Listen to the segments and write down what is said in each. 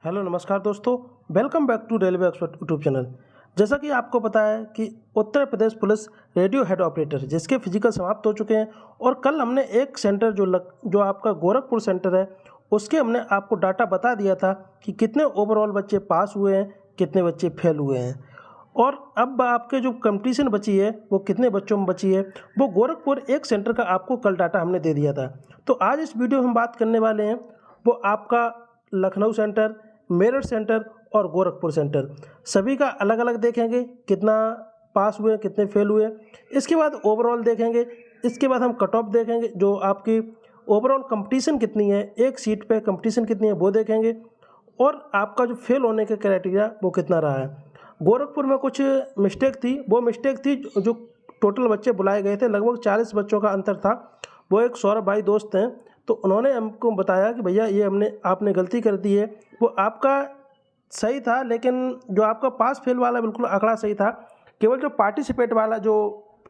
Hello नमस्कार दोस्तों। Welcome back to railway expert YouTube channel. जैसा कि आपको पता है कि Uttar Pradesh police radio head operator जिसके फिजिकल समाप्त हो चुके हैं और कल हमने एक सेंटर जो आपका गोरखपुर सेंटर है उसके हमने आपको डाटा बता दिया था कि कितने ओवरऑल बच्चे पास हुए हैं, कितने बच्चे फेल हुए हैं और अब आपके जो कंपटीशन बची है वो कितने बच्चों में बची है, वो गोरखपुर एक सेंटर का आपको कल डाटा हमने दे दिया था। तो आज इस वीडियो में हम बात करने वाले हैं वो आपका लखनऊ सेंटर, मेरठ सेंटर और गोरखपुर सेंटर सभी का अलग अलग देखेंगे, कितना पास हुए कितने फेल हुए। इसके बाद ओवरऑल देखेंगे, इसके बाद हम कट ऑफ देखेंगे, जो आपकी ओवरऑल कंपटीशन कितनी है, एक सीट पे कंपटीशन कितनी है वो देखेंगे और आपका जो फेल होने का क्राइटेरिया वो कितना रहा है। गोरखपुर में कुछ मिस्टेक थी, वो मिस्टेक थी जो टोटल बच्चे बुलाए गए थे लगभग 40 बच्चों का अंतर था। वो एक सौरभ भाई दोस्त हैं, तो उन्होंने हमको बताया कि भैया ये आपने गलती कर दी है। वो आपका सही था, लेकिन जो आपका पास फेल वाला बिल्कुल आंकड़ा सही था, केवल जो पार्टिसिपेट वाला जो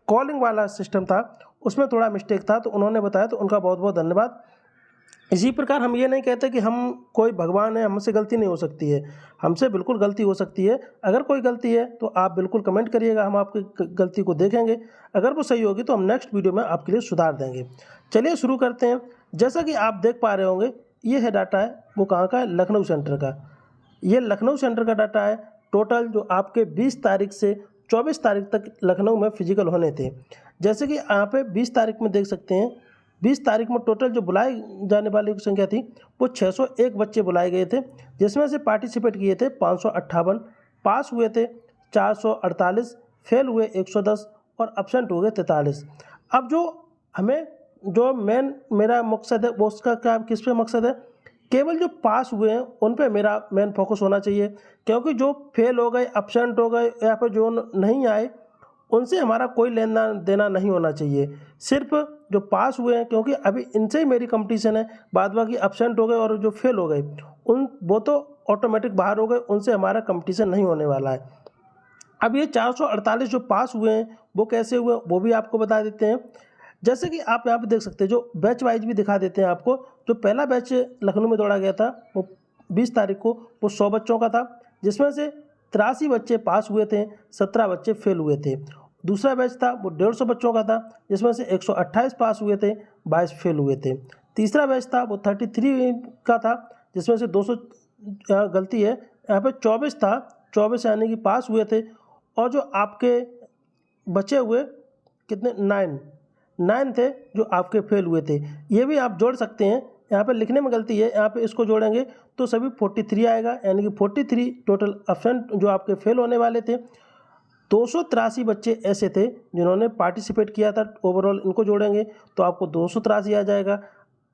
कॉलिंग वाला सिस्टम था उसमें थोड़ा मिस्टेक था। तो उन्होंने बताया, तो उनका बहुत बहुत धन्यवाद। इसी प्रकार हम ये नहीं कहते कि हम कोई भगवान है, हमसे गलती नहीं हो सकती है, हमसे बिल्कुल गलती हो सकती है। अगर कोई गलती है तो आप बिल्कुल कमेंट करिएगा, हम आपकी गलती को देखेंगे, अगर वो सही होगी तो हम नेक्स्ट वीडियो में आपके लिए सुधार देंगे। चलिए शुरू करते हैं। जैसा कि आप देख पा रहे होंगे, ये है डाटा है वो कहाँ का है, लखनऊ सेंटर का। ये लखनऊ सेंटर का डाटा है। टोटल जो आपके 20 तारीख से 24 तारीख तक लखनऊ में फिजिकल होने थे। जैसे कि यहाँ पे 20 तारीख में देख सकते हैं, 20 तारीख में टोटल जो बुलाए जाने वाली संख्या थी वो 601 बच्चे बुलाए गए थे, जिसमें से पार्टिसिपेट किए थे 558, पास हुए थे 448, फेल हुए 110 और एब्सेंट हो गए 43। अब जो हमें जो मेरा मकसद है वो उसका क्या, किस पे मकसद है, केवल जो पास हुए हैं उन पे मेरा मेन फोकस होना चाहिए, क्योंकि जो फेल हो गए, एब्सेंट हो गए या फिर जो नहीं आए उनसे हमारा कोई लेना देना नहीं होना चाहिए। सिर्फ जो पास हुए हैं, क्योंकि अभी इनसे ही मेरी कंपटीशन है, बाद बाकी एब्सेंट हो गए और जो फेल हो गए वो तो ऑटोमेटिक बाहर हो गए, उनसे हमारा कंपटीशन नहीं होने वाला है। अब ये 448 जो पास हुए हैं वो कैसे हुए वो भी आपको बता देते हैं। जैसे कि आप यहाँ पे देख सकते हैं, जो बैच वाइज भी दिखा देते हैं आपको। जो पहला बैच लखनऊ में दौड़ा गया था वो 20 तारीख को, वो 100 बच्चों का था, जिसमें से 83 बच्चे पास हुए थे, 17 बच्चे फेल हुए थे। दूसरा बैच था वो 150 बच्चों का था, जिसमें से 128 पास हुए थे, 22 फेल हुए थे। तीसरा बैच था वो 33 का था, जिसमें से 200 गलती है यहाँ पे 24 था, 24 यानी कि पास हुए थे। और जो आपके बचे हुए कितने 9 थे जो आपके फेल हुए थे। ये भी आप जोड़ सकते हैं, यहाँ पे लिखने में गलती है, यहाँ पे इसको जोड़ेंगे तो सभी 43 आएगा, यानी कि 43 टोटल एब्सेंट जो आपके फेल होने वाले थे। 283 बच्चे ऐसे थे जिन्होंने पार्टिसिपेट किया था, ओवरऑल इनको जोड़ेंगे तो आपको 283 आ जाएगा।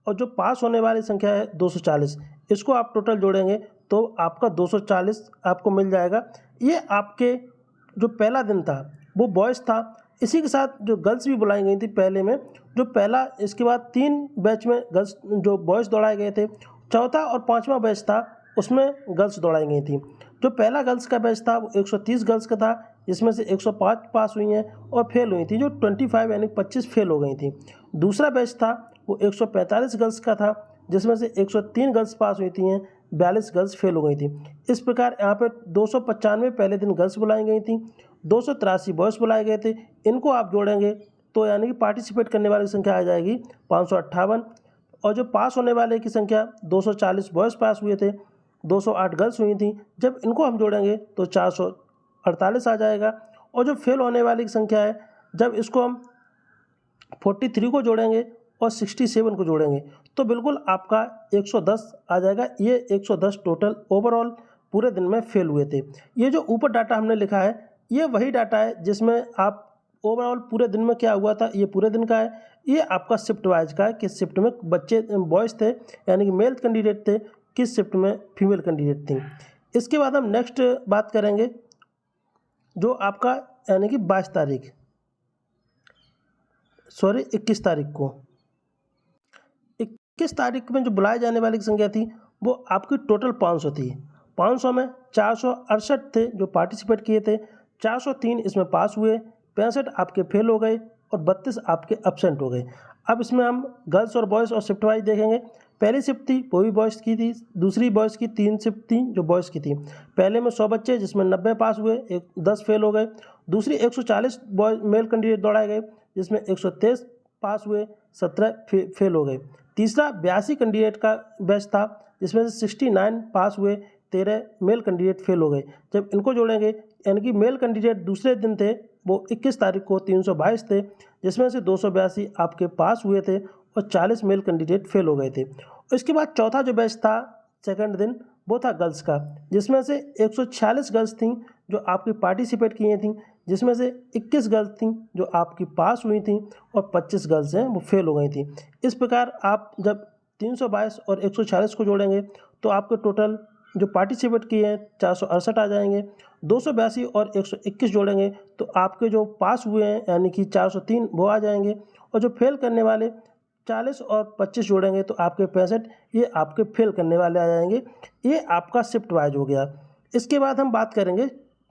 और जो पास होने वाली संख्या है 240, इसको आप टोटल जोड़ेंगे तो आपका 240 आपको मिल जाएगा। ये आपके जो पहला दिन था वो बॉयज़ था। इसी के साथ जो गर्ल्स भी बुलाई गई थी पहले में, जो पहला, इसके बाद 3 बैच में गर्ल्स जो बॉयज़ दौड़ाए गए थे। चौथा और 5वां बैच था उसमें गर्ल्स दौड़ाई गई थी। जो पहला गर्ल्स का बैच था वो 130 गर्ल्स का था, जिसमें से 105 पास हुई हैं और फेल हुई थी जो 25 यानी 25 फेल हो गई थी। दूसरा बैच था वो 145 गर्ल्स का था, जिसमें से 103 गर्ल्स पास हुई थी हैं, 42 गर्ल्स फेल हो गई थी। इस प्रकार यहाँ पे 295 पहले दिन गर्ल्स बुलाई गई थी, 283 बॉयज़ बुलाए गए थे। इनको आप जोड़ेंगे तो यानी कि पार्टिसिपेट करने वाली संख्या आ जाएगी 558। और जो पास होने वाले की संख्या 240 बॉयज़ पास हुए थे, 208 गर्ल्स हुई थी। जब इनको हम जोड़ेंगे तो 448 आ जाएगा। और जो फेल होने वाली की संख्या है, जब इसको हम 43 को जोड़ेंगे और 67 को जोड़ेंगे तो बिल्कुल आपका 110 आ जाएगा। ये 110 टोटल ओवरऑल पूरे दिन में फेल हुए थे। ये जो ऊपर डाटा हमने लिखा है ये वही डाटा है जिसमें आप ओवरऑल पूरे दिन में क्या हुआ था, ये पूरे दिन का है। ये आपका शिफ्ट वाइज का है, किस शिफ्ट में बच्चे बॉयज़ थे यानी कि मेल कैंडिडेट थे, किस शिफ्ट में फीमेल कैंडिडेट थी। इसके बाद हम नेक्स्ट बात करेंगे जो आपका यानी कि 22 तारीख, सॉरी 21 तारीख को, 21 तारीख में जो बुलाए जाने वाली संख्या थी वो आपकी टोटल 500 थी। 500 में 468 थे जो पार्टिसिपेट किए थे, 403 इसमें पास हुए, 65 आपके फेल हो गए और 32 आपके एब्सेंट हो गए। अब इसमें हम गर्ल्स और बॉयज़ और शिफ्ट वाइज देखेंगे। पहली शिफ्ट थी वो भी बॉयज़ की थी, दूसरी बॉयज़ की 3 शिफ्ट थी जो बॉयज़ की थी। पहले में 100 बच्चे जिसमें 90 पास हुए, 10 फेल हो गए। दूसरी 140 बॉय मेल कैंडिडेट दौड़ाए गए जिसमें 123 पास हुए, 17 फेल हो गए। तीसरा 82 कैंडिडेट का बैच था जिसमें से 69 पास हुए, 13 मेल कैंडिडेट फेल हो गए। जब इनको जोड़ेंगे यानी कि मेल कैंडिडेट दूसरे दिन थे वो 21 तारीख को 322 थे जिसमें से 282 आपके पास हुए थे और 40 मेल कैंडिडेट फेल हो गए थे। इसके बाद चौथा जो बैच था सेकंड दिन वो था गर्ल्स का जिसमें से 146 गर्ल्स थीं जो आपकी पार्टिसिपेट किए थी, जिसमें से 21 गर्ल्स थीं जो आपकी पास हुई थी और 25 गर्ल्स हैं वो फेल हो गई थी। इस प्रकार आप जब 322 और 146 को जोड़ेंगे तो आपके टोटल जो पार्टिसिपेट किए हैं 468 आ जाएंगे। 282 और 121 जोड़ेंगे तो आपके जो पास हुए हैं यानी कि 403 वो आ जाएंगे और जो फेल करने वाले 40 और 25 जोड़ेंगे तो आपके 65 ये आपके फेल करने वाले आ जाएंगे। ये आपका शिफ्ट वाइज हो गया। इसके बाद हम बात करेंगे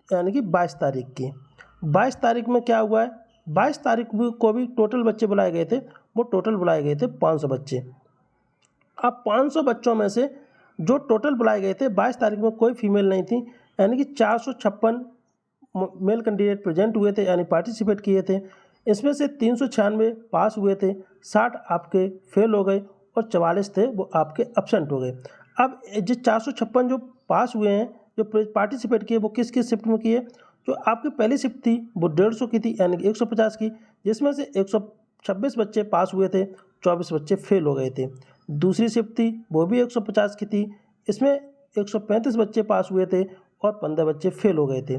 यानी कि 22 तारीख की। 22 तारीख में क्या हुआ है, 22 तारीख को भी टोटल बच्चे बुलाए गए थे, वो टोटल बुलाए गए थे 500 बच्चे। अब 500 बच्चों में से जो टोटल बुलाए गए थे 22 तारीख में कोई फीमेल नहीं थी, यानी कि 456 मेल कैंडिडेट प्रेजेंट हुए थे यानी पार्टिसिपेट किए थे। इसमें से 396 पास हुए थे, 60 आपके फेल हो गए और 44 थे वो आपके एब्सेंट हो गए। अब जो 456 जो पास हुए हैं जो पार्टिसिपेट किए वो किस किस शिफ्ट में किए, जो आपकी पहली शिफ्ट थी वो 150 की थी यानी कि 150 की, जिसमें से 126 बच्चे पास हुए थे, 24 बच्चे फेल हो गए थे। दूसरी शिफ्ट थी वो भी 150 की थी, इसमें 135 बच्चे पास हुए थे और 15 बच्चे फेल हो गए थे।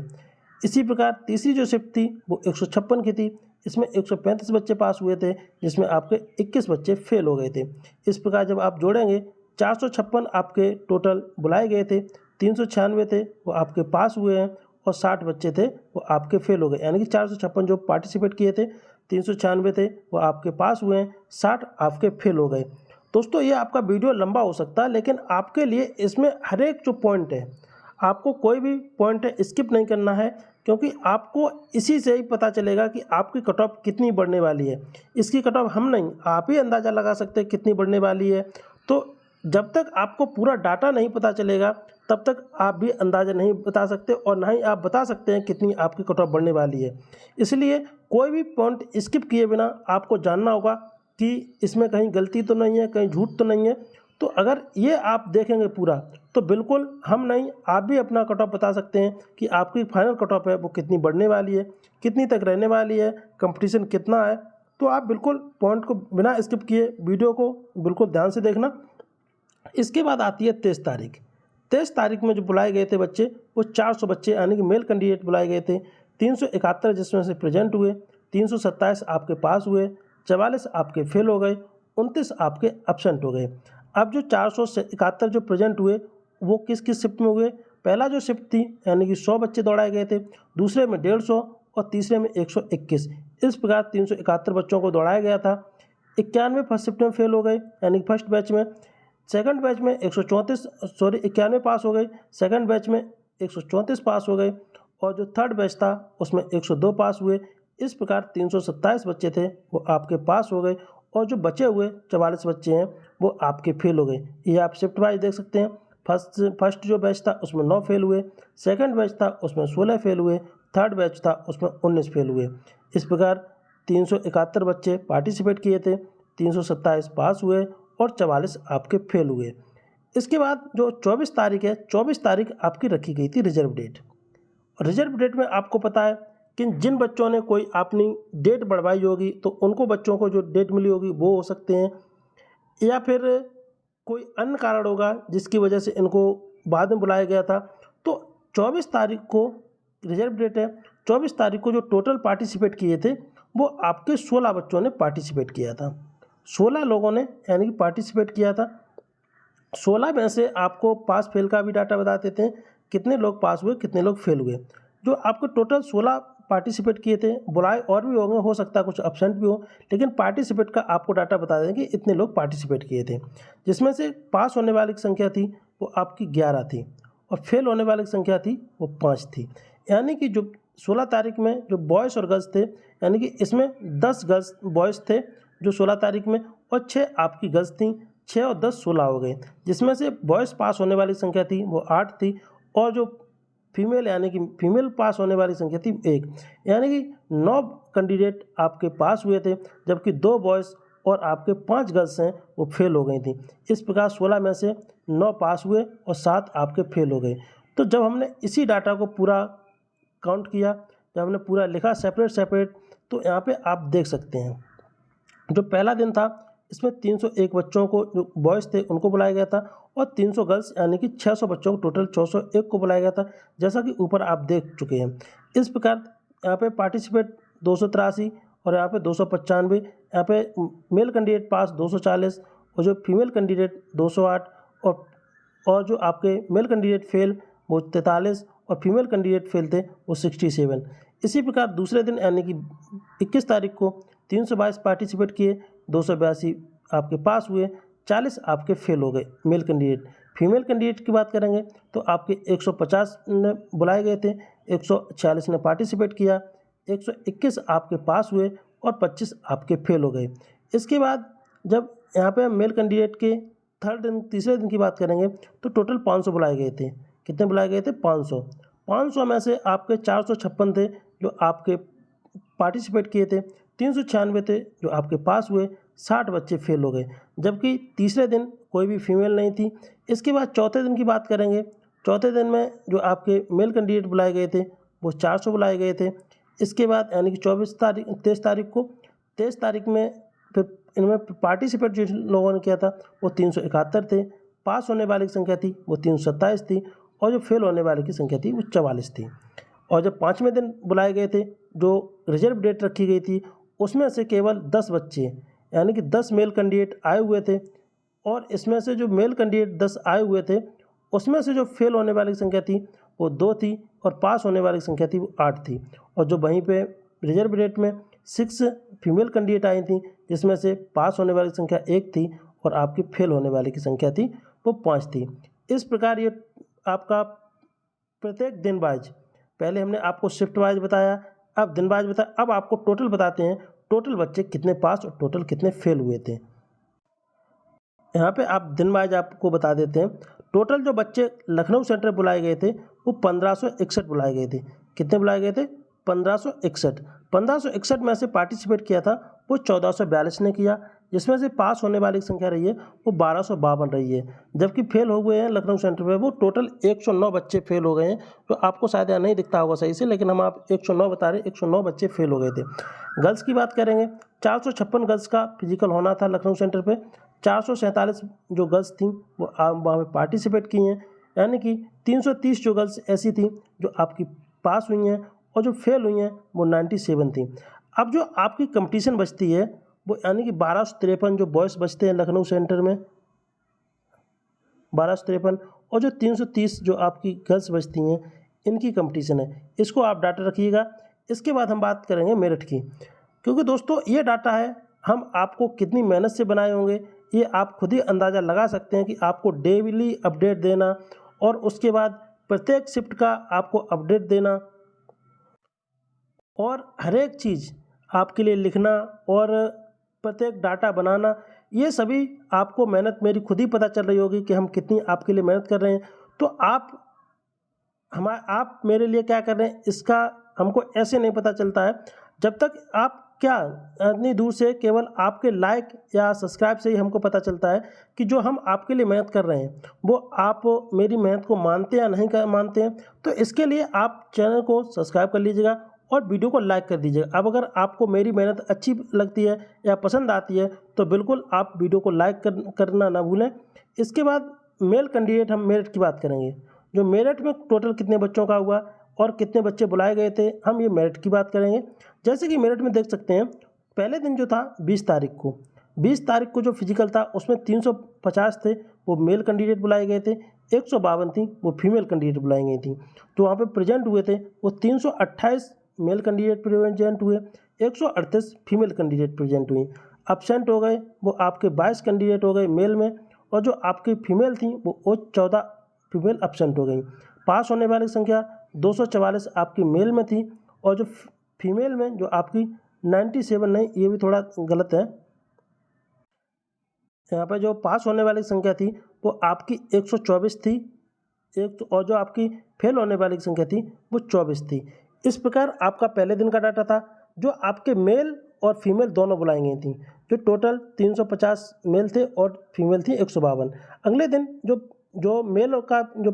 इसी प्रकार तीसरी जो शिफ्ट थी वो 156 की थी, इसमें 135 बच्चे पास हुए थे जिसमें आपके 21 बच्चे फेल हो गए थे। इस प्रकार जब आप जोड़ेंगे 456 आपके टोटल बुलाए गए थे, 396 थे वो आपके पास हुए हैं और 60 बच्चे थे वो आपके फेल हो गए, यानी कि 456 जो पार्टिसिपेट किए थे, 396 थे वो आपके पास हुए हैं, 60 आपके फेल हो गए। दोस्तों ये आपका वीडियो लंबा हो सकता है लेकिन आपके लिए इसमें हर एक जो पॉइंट है आपको कोई भी पॉइंट है स्किप नहीं करना है, क्योंकि आपको इसी से ही पता चलेगा कि आपकी कट ऑफ कितनी बढ़ने वाली है। इसकी कट ऑफ हम नहीं, आप ही अंदाज़ा लगा सकते हैं कितनी बढ़ने वाली है। तो जब तक आपको पूरा डाटा नहीं पता चलेगा तब तक आप भी अंदाज़ा नहीं बता सकते और ना ही आप बता सकते हैं कितनी आपकी कट ऑफ बढ़ने वाली है। इसलिए कोई भी पॉइंट स्किप किए बिना आपको जानना होगा कि इसमें कहीं गलती तो नहीं है, कहीं झूठ तो नहीं है। तो अगर ये आप देखेंगे पूरा तो बिल्कुल हम नहीं, आप भी अपना कट ऑफ बता सकते हैं कि आपकी फाइनल कट ऑफ है वो कितनी बढ़ने वाली है, कितनी तक रहने वाली है, कंपटीशन कितना है। तो आप बिल्कुल पॉइंट को बिना स्किप किए वीडियो को बिल्कुल ध्यान से देखना। इसके बाद आती है 23 तारीख। 23 तारीख में जो बुलाए गए थे बच्चे वो 400 बच्चे यानी कि मेल कैंडिडेट बुलाए गए थे, 371 जिसमें से प्रेजेंट हुए, 327 आपके पास हुए, 44 आपके फेल हो गए, 29 आपके एब्सेंट हो गए। अब जो 471 जो प्रेजेंट हुए वो किस किस शिफ्ट में हुए, पहला जो शिफ्ट थी यानी कि 100 बच्चे दौड़ाए गए थे, दूसरे में 150 और तीसरे में 121। इस प्रकार 371 बच्चों को दौड़ाया गया था। 91 फर्स्ट शिफ्ट में फेल हो गए यानी कि फर्स्ट बैच में, सेकंड बैच में 91 पास हो गए, सेकंड बैच में 134 पास हो गए और जो थर्ड बैच था उसमें 102 पास हुए। इस प्रकार 327 बच्चे थे वो आपके पास हो गए और जो बचे हुए 44 बच्चे हैं वो आपके फेल हो गए। ये आप शिफ्ट वाइज देख सकते हैं। फर्स्ट जो बैच था उसमें 9 फेल हुए, सेकंड बैच था उसमें 16 फेल हुए, थर्ड बैच था उसमें 19 फेल हुए। इस प्रकार 371 बच्चे पार्टिसिपेट किए थे, 327 पास हुए और 44 आपके फेल हुए। इसके बाद जो 24 तारीख है, 24 तारीख आपकी रखी गई थी रिजर्व डेट। और रिजर्व डेट में आपको पता है कि जिन बच्चों ने कोई अपनी डेट बढ़वाई होगी तो उनको बच्चों को जो डेट मिली होगी वो हो सकते हैं, या फिर कोई अन्य कारण होगा जिसकी वजह से इनको बाद में बुलाया गया था। तो 24 तारीख को रिजर्व डेट है। 24 तारीख को जो टोटल पार्टिसिपेट किए थे वो आपके 16 बच्चों ने पार्टिसिपेट किया था। 16 लोगों ने यानी कि पार्टिसिपेट किया था। 16 में से आपको पास फेल का भी डाटा बता देते हैं, कितने लोग पास हुए कितने लोग फेल हुए। जो आपको टोटल 16 पार्टिसिपेट किए थे, बुलाए और भी होंगे, हो सकता है कुछ एब्सेंट भी हो, लेकिन पार्टिसिपेट का आपको डाटा बता दें कि इतने लोग पार्टिसिपेट किए थे। जिसमें से पास होने वाली संख्या थी वो आपकी 11 थी और फेल होने वाली संख्या थी वो 5 थी। यानी कि जो 16 तारीख में जो बॉयज़ और गर्ल्स थे, यानी कि इसमें 10 गर्ल्स बॉयज़ थे जो 16 तारीख में और 6 आपकी गर्ल्स थी, 6 और 10 16 हो गए, जिसमें से बॉयज़ पास होने वाली संख्या थी वो 8 थी और जो फीमेल यानी कि फीमेल पास होने वाली संख्या थी 1, यानी कि 9 कैंडिडेट आपके पास हुए थे, जबकि 2 बॉयज़ और आपके 5 गर्ल्स हैं वो फेल हो गई थी। इस प्रकार 16 में से 9 पास हुए और 7 आपके फेल हो गए। तो जब हमने इसी डाटा को पूरा काउंट किया, जब हमने पूरा लिखा सेपरेट, तो यहाँ पे आप देख सकते हैं जो पहला दिन था इसमें 301 बच्चों को जो बॉयज़ थे उनको बुलाया गया था और 300 गर्ल्स यानी कि 600 बच्चों को टोटल 401 को बुलाया गया था, जैसा कि ऊपर आप देख चुके हैं। इस प्रकार यहाँ पे पार्टिसिपेट 283 और यहाँ पे 295, यहाँ पे मेल कैंडिडेट पास 240 और जो फीमेल कैंडिडेट 208 और जो आपके मेल कैंडिडेट फेल वो 43 और फीमेल कैंडिडेट फेल थे वो 67। इसी प्रकार दूसरे दिन यानी कि 21 तारीख को 322 पार्टिसिपेट किए, 282 आपके पास हुए, 40 आपके फेल हो गए मेल कैंडिडेट। फीमेल कैंडिडेट की बात करेंगे तो आपके 150 ने बुलाए गए थे, 146 ने पार्टिसिपेट किया, 121 आपके पास हुए और 25 आपके फेल हो गए। इसके बाद जब यहाँ पे मेल कैंडिडेट के तीसरे दिन की बात करेंगे तो टोटल 500 बुलाए गए थे। कितने बुलाए गए थे? 500। 500 में से आपके 456 थे जो आपके पार्टिसिपेट किए थे, 396 थे जो आपके पास हुए, 60 बच्चे फेल हो गए, जबकि तीसरे दिन कोई भी फीमेल नहीं थी। इसके बाद चौथे दिन की बात करेंगे। चौथे दिन में जो आपके मेल कैंडिडेट बुलाए गए थे वो 400 बुलाए गए थे। इसके बाद यानी कि 23 तारीख में फिर इनमें पार्टिसिपेट जिन लोगों ने किया था वो 371 थे, पास होने वाली की संख्या थी वो 327 थी और जो फेल होने वाले की संख्या थी वो 44 थी। और जब 5वें दिन बुलाए गए थे जो रिजर्व डेट रखी गई थी उसमें से केवल 10 बच्चे यानी कि 10 मेल कैंडिडेट आए हुए थे और इसमें से जो मेल कैंडिडेट 10 आए हुए थे उसमें से जो फेल होने वाली संख्या थी वो 2 थी और पास होने वाली संख्या थी वो 8 थी। और जो वहीं पे रिजर्व डेट में 6 फीमेल कैंडिडेट आई थी जिसमें से पास होने वाली संख्या 1 थी और आपकी फेल होने वाली की संख्या थी वो 5 थी। इस प्रकार ये आपका प्रत्येक दिन वाइज, पहले हमने आपको शिफ्ट वाइज बताया, अब दिन वाइज बताया, अब आपको टोटल बताते हैं टोटल बच्चे कितने पास और टोटल कितने फेल हुए थे। यहाँ पे आप दिन वाइज आपको बता देते हैं। टोटल जो बच्चे लखनऊ सेंटर बुलाए गए थे वो 1561 बुलाए गए थे। कितने बुलाए गए थे? 1561। 1561 में से पार्टिसिपेट किया था वो 1442 ने किया, जिसमें से पास होने वाली संख्या रही है वो 1252 रही है, जबकि फेल हो गए हैं लखनऊ सेंटर पे वो टोटल 109 बच्चे फेल हो गए हैं। तो आपको शायद यहाँ नहीं दिखता होगा सही से, लेकिन हम आप 109 बता रहे हैं, 109 बच्चे फेल हो गए थे। गर्ल्स की बात करेंगे, 456 गर्ल्स का फिजिकल होना था लखनऊ सेंटर पे, 447 जो गर्ल्स थी वो वहाँ पे पार्टिसिपेट की हैं, यानी कि 330 जो गर्ल्स ऐसी थी जो आपकी पास हुई हैं और जो फेल हुई हैं वो 97 थी। अब जो आपकी कंपटीशन बचती है वो यानी कि 1253 जो बॉयज़ बचते हैं लखनऊ सेंटर में, 1253, और जो 330 जो आपकी गर्ल्स बचती हैं इनकी कंपटीशन है। इसको आप डाटा रखिएगा। इसके बाद हम बात करेंगे मेरिट की, क्योंकि दोस्तों ये डाटा है हम आपको कितनी मेहनत से बनाए होंगे ये आप खुद ही अंदाज़ा लगा सकते हैं कि आपको डेली अपडेट देना और उसके बाद प्रत्येक शिफ्ट का आपको अपडेट देना और हर एक चीज़ आपके लिए लिखना और प्रत्येक डाटा बनाना, ये सभी आपको मेहनत मेरी खुद ही पता चल रही होगी कि हम कितनी आपके लिए मेहनत कर रहे हैं। तो आप मेरे लिए क्या कर रहे हैं इसका हमको ऐसे नहीं पता चलता है जब तक आप इतनी दूर से केवल आपके लाइक या सब्सक्राइब से ही हमको पता चलता है कि जो हम आपके लिए मेहनत कर रहे हैं वो आप मेरी मेहनत को मानते हैं या नहीं मानते हैं। तो इसके लिए आप चैनल को सब्सक्राइब कर लीजिएगा और वीडियो को लाइक कर दीजिएगा। अब अगर आपको मेरी मेहनत अच्छी लगती है या पसंद आती है तो बिल्कुल आप वीडियो को लाइक करना ना भूलें। इसके बाद मेल कैंडिडेट हम मेरिट की बात करेंगे। जो मेरिट में टोटल कितने बच्चों का हुआ और कितने बच्चे बुलाए गए थे, हम ये मेरिट की बात करेंगे। जैसे कि मेरिट में देख सकते हैं पहले दिन जो था 20 तारीख को जो फिजिकल था उसमें 350 थे वो मेल कैंडिडेट बुलाए गए थे, 152 थी वो फीमेल कैंडिडेट बुलाई गई थी। तो वहाँ पे प्रेजेंट हुए थे वो 328 मेल कैंडिडेट प्रेजेंट हुए, 138 फीमेल कैंडिडेट प्रेजेंट हुई। एब्सेंट हो गए वो आपके 22 कैंडिडेट हो गए मेल में, और जो आपकी फीमेल थी वो 14 फीमेल एब्सेंट हो गई। पास होने वाली संख्या 244 आपकी मेल में थी और जो फीमेल में जो आपकी 97 नहीं, ये भी थोड़ा गलत है, यहाँ पे जो पास होने वाली संख्या थी वो आपकी 124 थी, और जो आपकी फेल होने वाली संख्या थी वो 24 थी। इस प्रकार आपका पहले दिन का डाटा था। जो आपके मेल और फीमेल दोनों बुलाई गई थी, जो टोटल 350 मेल थे और फीमेल थी 152। अगले दिन जो मेल का जो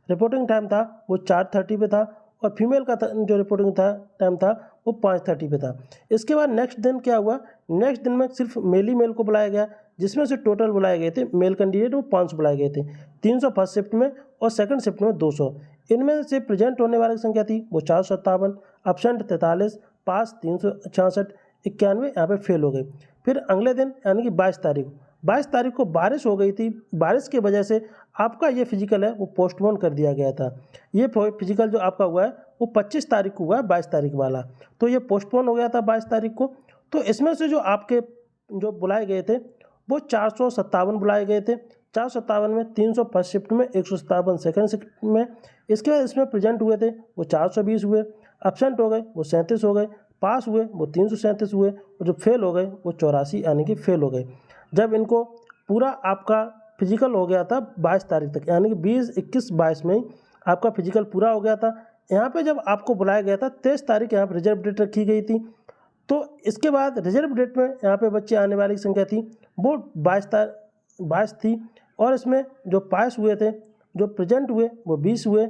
रिपोर्टिंग टाइम था वो 4:30 पे था, और फीमेल का जो रिपोर्टिंग टाइम था वो 5:30 पे था। इसके बाद नेक्स्ट दिन क्या हुआ, नेक्स्ट दिन में सिर्फ मेल ही मेल को बुलाया गया, जिसमें से टोटल बुलाए गए थे मेल कैंडिडेट वो 500 बुलाए गए थे, 300 फर्स्ट शिफ्ट में और सेकंड शिफ्ट में 200। इनमें से प्रेजेंट होने वाली संख्या थी वो 457, एब्सेंट 43, पास 366, 91 यहाँ पे फेल हो गए। फिर अगले दिन यानी कि 22 तारीख को बारिश हो गई थी। बारिश की वजह से आपका ये फिजिकल है वो पोस्टपोन कर दिया गया था। ये फिजिकल जो आपका हुआ है वो 25 तारीख को हुआ है, 22 तारीख वाला, तो ये पोस्टपोन हो गया था 22 तारीख को। तो इसमें से जो आपके जो बुलाए गए थे वो 457 बुलाए गए थे। 457 में 300 फर्स्ट शिफ्ट में, 157 सेकंड शिफ्ट में। इसके बाद इसमें प्रेजेंट हुए थे वो 420 हुए, एब्सेंट हो गए वो 37 हो गए, पास हुए वो 337 हुए, और जो फेल हो गए वो 84 यानी कि फेल हो गए। जब इनको पूरा आपका फिजिकल हो गया था 22 तारीख तक, यानी कि 20, 21, 22 में ही आपका फिजिकल पूरा हो गया था। यहाँ पे जब आपको बुलाया गया था 23 तारीख यहाँ पर रिजर्व डेट रखी गई थी। तो इसके बाद रिजर्व डेट में यहाँ पे बच्चे आने वाली संख्या थी वो 22 थी, और इसमें जो पास हुए थे, जो प्रेजेंट हुए वो 20 हुए,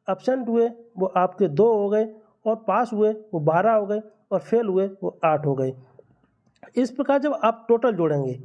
एब्सेंट हुए वो आपके 2 हो गए, और पास हुए वो 12 हो गए, और फेल हुए वो 8 हो गए। इस प्रकार जब आप टोटल जोड़ेंगे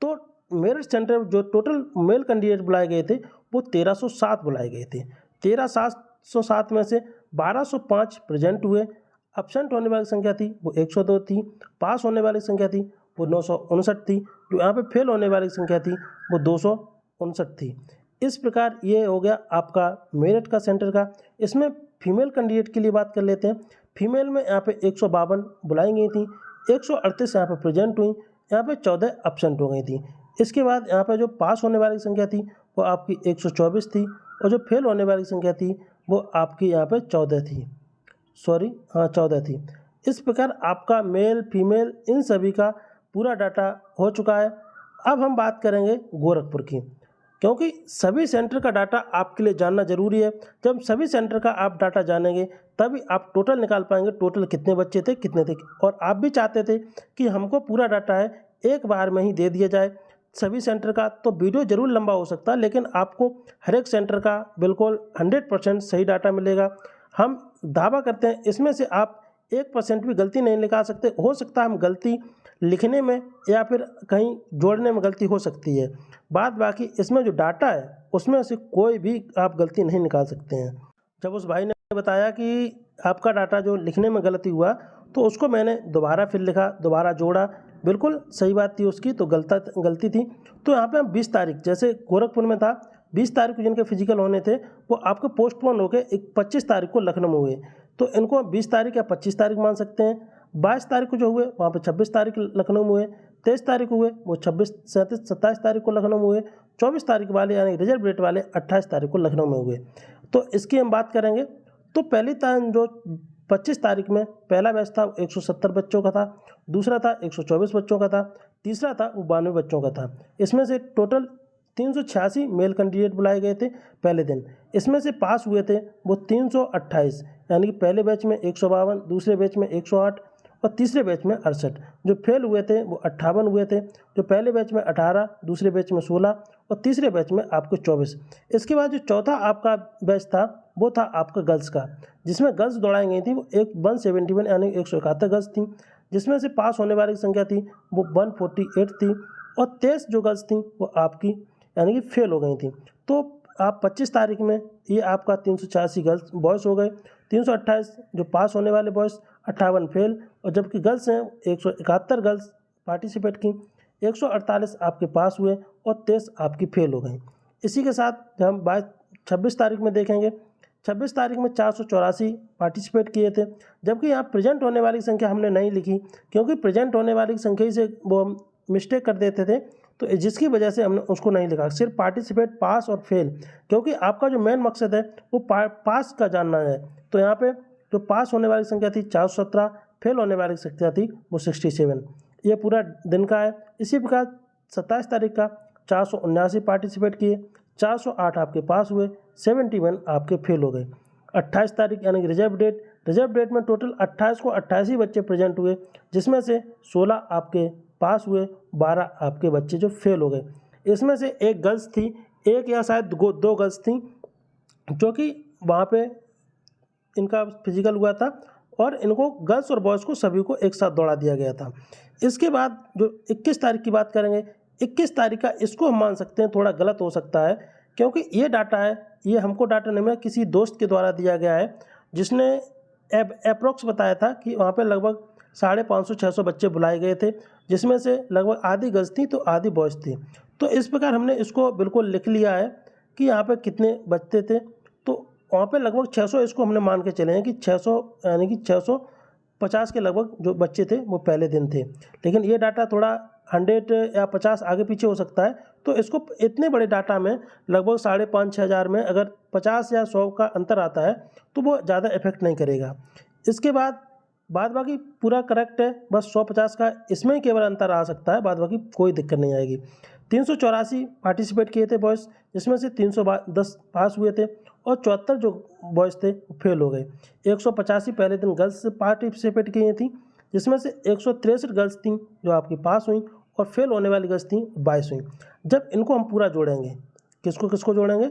तो मेरिट सेंटर जो टोटल मेल कैंडिडेट बुलाए गए थे वो 1307 बुलाए गए थे। 1307 में से 1205 प्रेजेंट हुए, एब्सेंट होने वाली संख्या थी वो 102 थी, पास होने वाली संख्या थी वो 959 थी, जो यहाँ पे फेल होने वाली संख्या थी वो 259 थी। इस प्रकार ये हो गया आपका मेरिट का सेंटर का। इसमें फीमेल कैंडिडेट के लिए बात कर लेते हैं। फीमेल में यहाँ पे 152 बुलाई गई थी, 138 यहाँ पे प्रेजेंट हुई, यहाँ पे 14 एब्सेंट हो गई थी। इसके बाद यहाँ पे जो पास होने वाली संख्या थी वो आपकी 124 थी, और जो फेल होने वाली संख्या थी वो आपकी यहाँ पे 14 थी, 14 थी। इस प्रकार आपका मेल फीमेल इन सभी का पूरा डाटा हो चुका है। अब हम बात करेंगे गोरखपुर की, क्योंकि सभी सेंटर का डाटा आपके लिए जानना जरूरी है। जब सभी सेंटर का आप डाटा जानेंगे तभी आप टोटल निकाल पाएंगे, टोटल कितने बच्चे थे कितने थे। और आप भी चाहते थे कि हमको पूरा डाटा है एक बार में ही दे दिया जाए सभी सेंटर का, तो वीडियो जरूर लंबा हो सकता है, लेकिन आपको हर एक सेंटर का बिल्कुल 100% सही डाटा मिलेगा। हम दावा करते हैं इसमें से आप 1% भी गलती नहीं निकाल सकते। हो सकता है हम गलती लिखने में या फिर कहीं जोड़ने में गलती हो सकती है, बाकी इसमें जो डाटा है उसमें से कोई भी आप गलती नहीं निकाल सकते हैं। जब उस भाई ने बताया कि आपका डाटा जो लिखने में गलती हुआ, तो उसको मैंने दोबारा फिर लिखा, दोबारा जोड़ा, बिल्कुल सही बात थी उसकी, तो गलती थी। तो यहाँ पे हम 20 तारीख, जैसे गोरखपुर में था 20 तारीख को जिनके फिजिकल होने थे वो आपके पोस्टपोन होकर 25 तारीख को लखनऊ में हुए, तो इनको 20 तारीख या 25 तारीख मान सकते हैं। 22 तारीख को जो हुए वहाँ पे 26 तारीख लखनऊ में हुए, 23 तारीख को हुए वो 26, 37, 27 तारीख को लखनऊ में हुए, 24 तारीख वाले यानी रिजर्व डेट वाले 28 तारीख को लखनऊ में हुए। तो इसकी हम बात करेंगे। तो पहली टाइम जो 25 तारीख में पहला बैच था 170 बच्चों का था, दूसरा था 124 बच्चों का था, तीसरा था वो 92 बच्चों का था। इसमें से टोटल 386 मेल कैंडिडेट बुलाए गए थे पहले दिन। इसमें से पास हुए थे वो 328, यानी कि पहले बैच में 152, दूसरे बैच में 108 और तीसरे बैच में 68। जो फेल हुए थे वो 58 हुए थे, जो पहले बैच में 18, दूसरे बैच में 16 और तीसरे बैच में आपको 24। इसके बाद जो चौथा आपका बैच था वो था आपका गर्ल्स का, जिसमें गर्ल्स दौड़ाई गई थी वो 171 यानी 171 गर्ल्स थी, जिसमें से पास होने वाली संख्या थी वो 148 थी, और 23 जो गर्ल्स थी वो आपकी यानी कि फेल हो गई थी। तो आप 25 तारीख में ये आपका 386 गर्ल्स बॉयज़ हो गए, 328 जो पास होने वाले बॉयज़, 58 फेल, और जबकि गर्ल्स हैं 171 गर्ल्स पार्टिसिपेट की, 148 आपके पास हुए और 23 आपकी फेल हो गई। इसी के साथ हम 26 तारीख में देखेंगे, 26 तारीख में 484 पार्टिसिपेट किए थे, जबकि यहाँ प्रेजेंट होने वाली संख्या हमने नहीं लिखी, क्योंकि प्रेजेंट होने वाली संख्या से वो मिस्टेक कर देते थे, तो जिसकी वजह से हमने उसको नहीं लिखा, सिर्फ पार्टिसिपेट, पास और फेल, क्योंकि आपका जो मेन मकसद है वो पास का जानना है। तो यहाँ पे जो पास होने वाली संख्या थी 417, फेल होने वाली संख्या थी वो 67। ये पूरा दिन का है। इसी प्रकार 27 तारीख का 479 पार्टिसिपेट किए, 408 आपके पास हुए, 71 आपके फेल हो गए। 28 तारीख यानी कि रिजर्व डेट में टोटल 28 को 88 बच्चे प्रेजेंट हुए, जिसमें से 16 आपके पास हुए, 12 आपके बच्चे जो फेल हो गए। इसमें से एक गर्ल्स थी, एक या शायद दो गर्ल्स थी जो कि वहाँ पे इनका फिजिकल हुआ था और इनको गर्ल्स और बॉयज़ को सभी को एक साथ दौड़ा दिया गया था। इसके बाद जो 21 तारीख की बात करेंगे, 21 तारीख का इसको हम मान सकते हैं थोड़ा गलत हो सकता है, क्योंकि ये डाटा है, ये हमको डाटा नहीं मिला, किसी दोस्त के द्वारा दिया गया है जिसने अप्रोक्स बताया था कि वहाँ पे लगभग 550-600 बच्चे बुलाए गए थे, जिसमें से लगभग आधी गर्ल्स थी तो आधी बॉयज़ थी। तो इस प्रकार हमने इसको बिल्कुल लिख लिया है कि यहाँ पे कितने बच्चे थे। तो वहाँ पे लगभग 600 इसको हमने मान के चले हैं कि 600 यानी कि 650 के लगभग जो बच्चे थे वो पहले दिन थे। लेकिन ये डाटा थोड़ा 100 या 50 आगे पीछे हो सकता है, तो इसको इतने बड़े डाटा में लगभग 5,500-6 हज़ार में अगर 50 या 100 का अंतर आता है तो वो ज़्यादा इफेक्ट नहीं करेगा। इसके बाद बाकी पूरा करेक्ट है, बस 150 का इसमें ही केवल अंतर आ सकता है, बाद बाकी कोई दिक्कत नहीं आएगी। 384 पार्टिसिपेट किए थे बॉयज़, जिसमें से 310 पास हुए थे और 74 जो बॉयज़ थे वो फेल हो गए। 185 पहले दिन गर्ल्स पार्टिसिपेट की थी, जिसमें से 163 गर्ल्स थी जो आपकी पास हुई और फेल होने वाली गर्ल्स थी 22 हुई। जब इनको हम पूरा जोड़ेंगे, किसको जोड़ेंगे,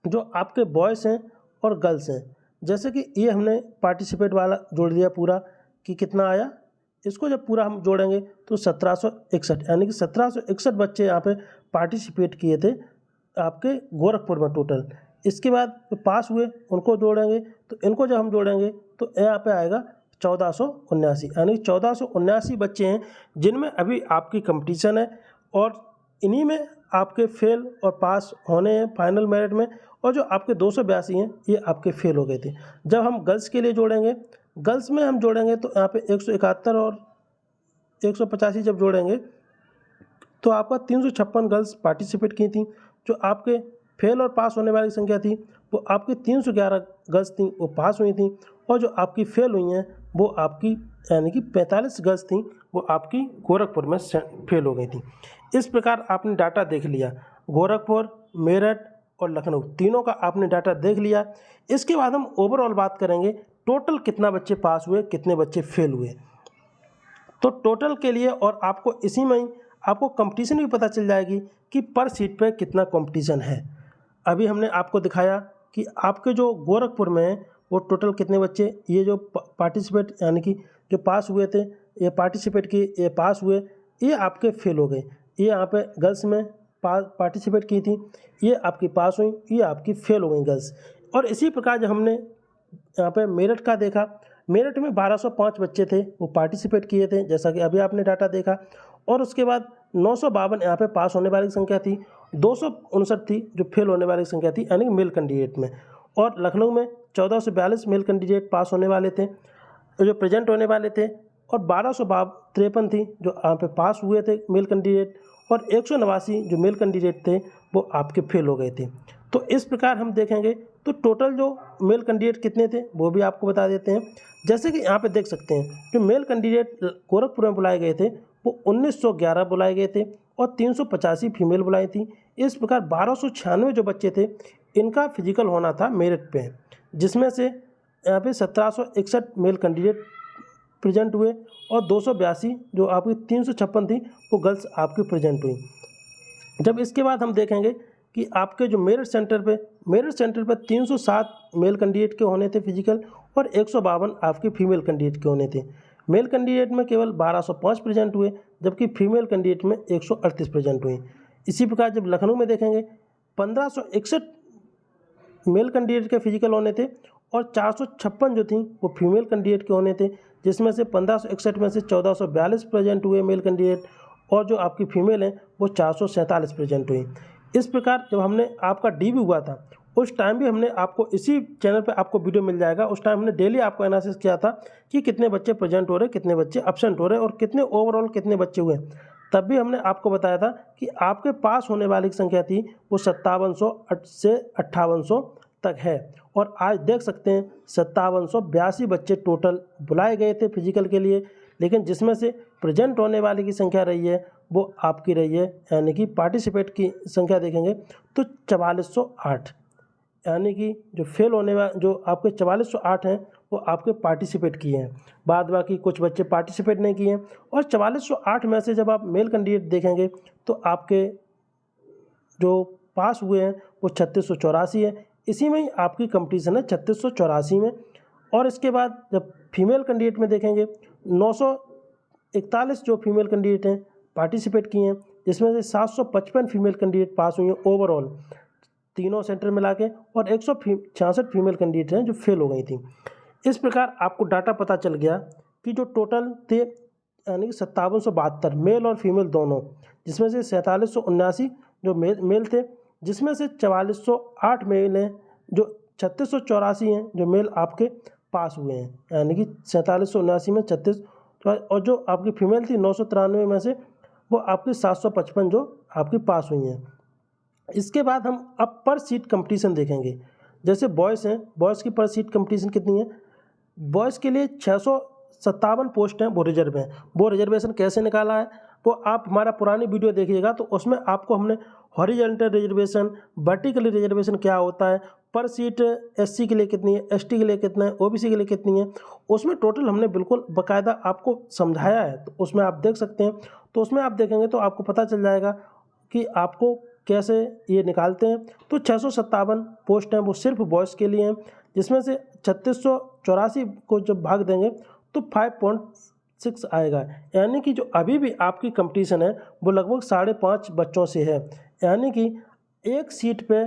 जो आपके बॉयज़ हैं और गर्ल्स हैं, जैसे कि ये हमने पार्टिसिपेट वाला जोड़ दिया पूरा कि कितना आया, इसको जब पूरा हम जोड़ेंगे तो 1761 यानी कि 1761 बच्चे यहाँ पे पार्टिसिपेट किए थे आपके गोरखपुर में टोटल। इसके बाद जो पास हुए उनको जोड़ेंगे, तो इनको जब हम जोड़ेंगे तो यहाँ पे आएगा 1479 यानी 1479 बच्चे हैं जिनमें अभी आपकी कंपटीशन है और इन्हीं में आपके फेल और पास होने हैं फाइनल मेरिट में, और जो आपके 282 हैं ये आपके फेल हो गए थे। जब हम गर्ल्स के लिए जोड़ेंगे, गर्ल्स में हम जोड़ेंगे तो यहाँ पे 171 और 185 जब जोड़ेंगे तो आपका 356 गर्ल्स पार्टिसिपेट की थी। जो आपके फेल और पास होने वाली संख्या थी वो आपकी 311 गर्ल्स थी वो पास हुई थी, और जो आपकी फेल हुई हैं वो आपकी यानी कि 45 गर्ल्स थी वो आपकी गोरखपुर में फेल हो गई थी। इस प्रकार आपने डाटा देख लिया, गोरखपुर, मेरठ और लखनऊ तीनों का आपने डाटा देख लिया। इसके बाद हम ओवरऑल बात करेंगे, टोटल कितना बच्चे पास हुए, कितने बच्चे फेल हुए। तो टोटल के लिए और आपको इसी में ही आपको कंपटीशन भी पता चल जाएगी कि पर सीट पे कितना कंपटीशन है। अभी हमने आपको दिखाया कि आपके जो गोरखपुर में है वो टोटल कितने बच्चे, ये जो पार्टिसिपेट यानी कि जो पास हुए थे, ये पार्टिसिपेट किए, ये पास हुए, ये आपके फेल हो गए। ये यहाँ पे गर्ल्स में पार्टिसिपेट की थी, ये आपकी पास हुई, ये आपकी फेल हो गई गर्ल्स। और इसी प्रकार जब हमने यहाँ पे मेरठ का देखा, मेरठ में 1205 बच्चे थे वो पार्टिसिपेट किए थे, जैसा कि अभी आपने डाटा देखा। और उसके बाद 952 यहाँ पे पास होने वाली संख्या थी, 259 थी जो फेल होने वाली संख्या थी यानी कि मेल कैंडिडेट में। और लखनऊ में 1442 मेल कैंडिडेट पास होने वाले थे जो प्रेजेंट होने वाले थे, और 1253 थी जो यहाँ पे पास हुए थे मेल कैंडिडेट, और 189 जो मेल कैंडिडेट थे वो आपके फेल हो गए थे। तो इस प्रकार हम देखेंगे तो टोटल जो मेल कैंडिडेट कितने थे वो भी आपको बता देते हैं। जैसे कि यहाँ पे देख सकते हैं जो मेल कैंडिडेट गोरखपुर में बुलाए गए थे वो 1911 बुलाए गए थे और 385 फीमेल बुलाई थी। इस प्रकार 1296 जो बच्चे थे इनका फिजिकल होना था मेरिट पे, जिसमें से यहाँ पे 1761 मेल कैंडिडेट प्रेजेंट हुए और 282 जो आपकी 356 थी वो गर्ल्स आपकी प्रेजेंट हुई। जब इसके बाद हम देखेंगे कि आपके जो मेरिट सेंटर पे 307 मेल कैंडिडेट के होने थे फिजिकल और 152 आपके फीमेल कैंडिडेट के होने थे। मेल कैंडिडेट में केवल 1205 प्रेजेंट हुए, जबकि फीमेल कैंडिडेट में 138 प्रेजेंट हुई। इसी प्रकार जब लखनऊ में देखेंगे 1561 मेल कैंडिडेट के फिजिकल होने थे और 456 जो थी वो फीमेल कैंडिडेट के होने थे, जिसमें से 1561 में से 1442 प्रेजेंट हुए मेल कैंडिडेट और जो आपकी फीमेल हैं वो 447 प्रेजेंट हुई। इस प्रकार जब हमने आपका डीबी हुआ था उस टाइम भी हमने आपको इसी चैनल पे आपको वीडियो मिल जाएगा, उस टाइम हमने डेली आपको एनालिसिस किया था कि कितने बच्चे प्रेजेंट हो रहे, कितने बच्चे एब्सेंट हो रहे और कितने ओवरऑल कितने बच्चे हुए। तब भी हमने आपको बताया था कि आपके पास होने वाली संख्या थी वो 5700 से 5800 तक है, और आज देख सकते हैं 5782 बच्चे टोटल बुलाए गए थे फिजिकल के लिए, लेकिन जिसमें से प्रेजेंट होने वाले की संख्या रही है वो आपकी रही है, यानी कि पार्टिसिपेट की संख्या देखेंगे तो 4408, यानी कि जो फेल होने वाले जो आपके 4408 हैं वो आपके पार्टिसिपेट किए हैं, बाद बाकी कुछ बच्चे पार्टिसिपेट नहीं किए हैं। और 4408 में से जब आप मेल कैंडिडेट देखेंगे तो आपके जो पास हुए हैं वो 3684 है। इसी में ही आपकी कंपटीशन है 3684 में। और इसके बाद जब फीमेल कैंडिडेट में देखेंगे 941 जो फीमेल कैंडिडेट हैं पार्टिसिपेट किए हैं, जिसमें से 755 फीमेल कैंडिडेट पास हुई हैं ओवरऑल तीनों सेंटर मिला के, और 166 फीमेल कैंडिडेट हैं जो फेल हो गई थी। इस प्रकार आपको डाटा पता चल गया कि जो टोटल थे यानी कि 5772 मेल और फीमेल दोनों, जिसमें से 4779 जो मेल थे, जिसमें से 4408 मेल हैं, जो 3684 हैं जो मेल आपके पास हुए हैं, यानी कि 4779 में 36, और जो आपकी फीमेल थी 993 में से वो आपकी 755 जो आपकी पास हुई हैं। इसके बाद हम अब पर सीट कंपटीशन देखेंगे। जैसे बॉयज़ हैं, बॉयज़ की पर सीट कंपटीशन कितनी है? बॉयज़ के लिए 657 पोस्ट हैं, वो रिजर्व हैं। वो रिजर्वेशन कैसे निकाला है वो आप हमारा पुरानी वीडियो देखिएगा, तो उसमें आपको हमने हॉरिजॉन्टल रिजर्वेशन, वर्टिकल रिजर्वेशन क्या होता है, पर सीट एससी के लिए कितनी है, एसटी के लिए कितना है, ओबीसी के लिए कितनी है, उसमें टोटल हमने बिल्कुल बाकायदा आपको समझाया है। तो उसमें आप देख सकते हैं। तो उसमें आप देखेंगे तो आपको पता चल जाएगा कि आपको कैसे ये निकालते हैं। तो 657 पोस्ट हैं वो सिर्फ बॉयज़ के लिए हैं, जिसमें से 3684 को जब भाग देंगे तो 5.6 आएगा, यानी कि जो अभी भी आपकी कंपटीशन है वो लगभग 5.5 बच्चों से है, यानी कि एक सीट पे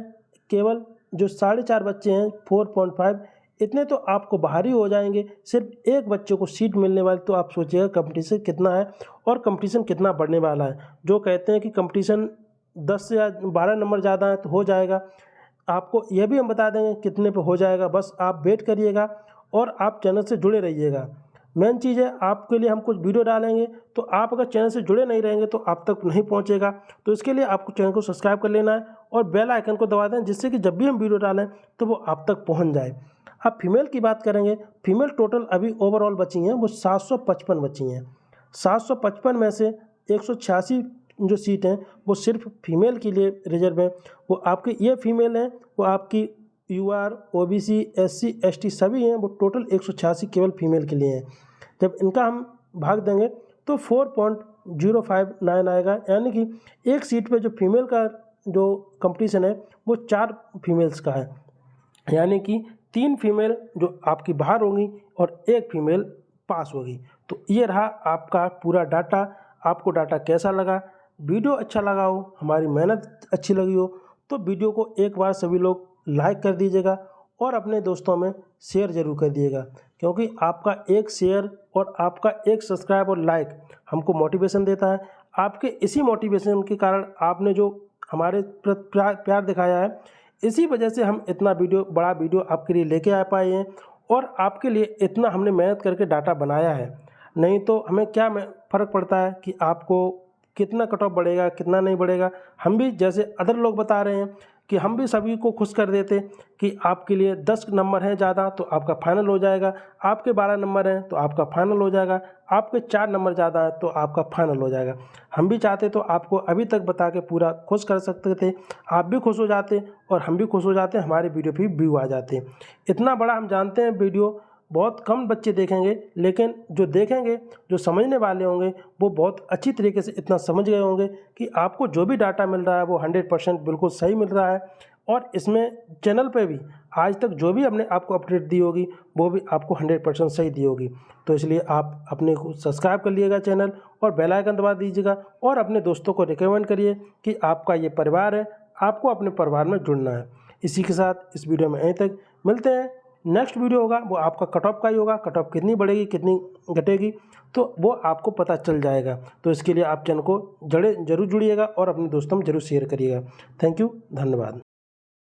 केवल जो 4.5 बच्चे हैं 4.5, इतने तो आपको बाहर ही हो जाएंगे सिर्फ एक बच्चे को सीट मिलने वाली। तो आप सोचिएगा कंपटीशन कितना है और कंपटीशन कितना बढ़ने वाला है। जो कहते हैं कि कंपटीशन 10 या 12 नंबर ज़्यादा है तो हो जाएगा, आपको यह भी हम बता देंगे कितने पे हो जाएगा। बस आप वेट करिएगा और आप चैनल से जुड़े रहिएगा। मेन चीज़ है आपके लिए हम कुछ वीडियो डालेंगे, तो आप अगर चैनल से जुड़े नहीं रहेंगे तो आप तक नहीं पहुंचेगा। तो इसके लिए आपको चैनल को सब्सक्राइब कर लेना है और बेल आइकन को दबा दें, जिससे कि जब भी हम वीडियो डालें तो वो आप तक पहुंच जाए। अब फीमेल की बात करेंगे। फीमेल टोटल अभी ओवरऑल बची हैं वो 755 बची हैं। 755 में से 186 जो सीट हैं वो सिर्फ फीमेल के लिए रिजर्व हैं। वो आपके ये फीमेल हैं, वो आपकी यूआर, ओबीसी, एससी, एसटी सभी हैं, वो टोटल 186 केवल फीमेल के लिए हैं। जब इनका हम भाग देंगे तो 4.059 आएगा, यानी कि एक सीट पे जो फीमेल का जो कंपटीशन है वो 4 फीमेल्स का है, यानी कि 3 फीमेल जो आपकी बाहर होंगी और 1 फीमेल पास होगी। तो ये रहा आपका पूरा डाटा। आपको डाटा कैसा लगा? वीडियो अच्छा लगा हो, हमारी मेहनत अच्छी लगी हो तो वीडियो को एक बार सभी लोग लाइक कर दीजिएगा और अपने दोस्तों में शेयर ज़रूर कर दिएगा, क्योंकि आपका एक शेयर और आपका एक सब्सक्राइब और लाइक हमको मोटिवेशन देता है। आपके इसी मोटिवेशन के कारण आपने जो हमारे प्यार दिखाया है, इसी वजह से हम इतना बड़ा वीडियो आपके लिए लेके आ पाए हैं और आपके लिए इतना हमने मेहनत करके डाटा बनाया है। नहीं तो हमें क्या फ़र्क पड़ता है कि आपको कितना कट ऑफ बढ़ेगा कितना नहीं बढ़ेगा। हम भी जैसे अदर लोग बता रहे हैं कि हम भी सभी को खुश कर देते कि आपके लिए 10 नंबर हैं ज़्यादा तो आपका फाइनल हो जाएगा, आपके 12 नंबर हैं तो आपका फाइनल हो जाएगा, आपके 4 नंबर ज़्यादा हैं तो आपका फाइनल हो जाएगा। हम भी चाहते तो आपको अभी तक बता के पूरा खुश कर सकते थे, आप भी खुश हो जाते और हम भी खुश हो जाते, हमारे वीडियो पे व्यू आ जाते। इतना बड़ा हम जानते हैं वीडियो बहुत कम बच्चे देखेंगे, लेकिन जो देखेंगे, जो समझने वाले होंगे वो बहुत अच्छी तरीके से इतना समझ गए होंगे कि आपको जो भी डाटा मिल रहा है वो 100% बिल्कुल सही मिल रहा है। और इसमें चैनल पे भी आज तक जो भी हमने आपको अपडेट दी होगी वो भी आपको 100% सही दी होगी। तो इसलिए आप अपने को सब्सक्राइब कर लीजिएगा चैनल और बेल आइकन दबा दीजिएगा और अपने दोस्तों को रिकमेंड करिए कि आपका ये परिवार है, आपको अपने परिवार में जुड़ना है। इसी के साथ इस वीडियो में यहीं तक मिलते हैं। नेक्स्ट वीडियो होगा वो आपका कट ऑफ का ही होगा, कट ऑफ कितनी बढ़ेगी कितनी घटेगी तो वो आपको पता चल जाएगा। तो इसके लिए आप चैनल को जरूर जुड़िएगा और अपने दोस्तों में जरूर शेयर करिएगा। थैंक यू, धन्यवाद।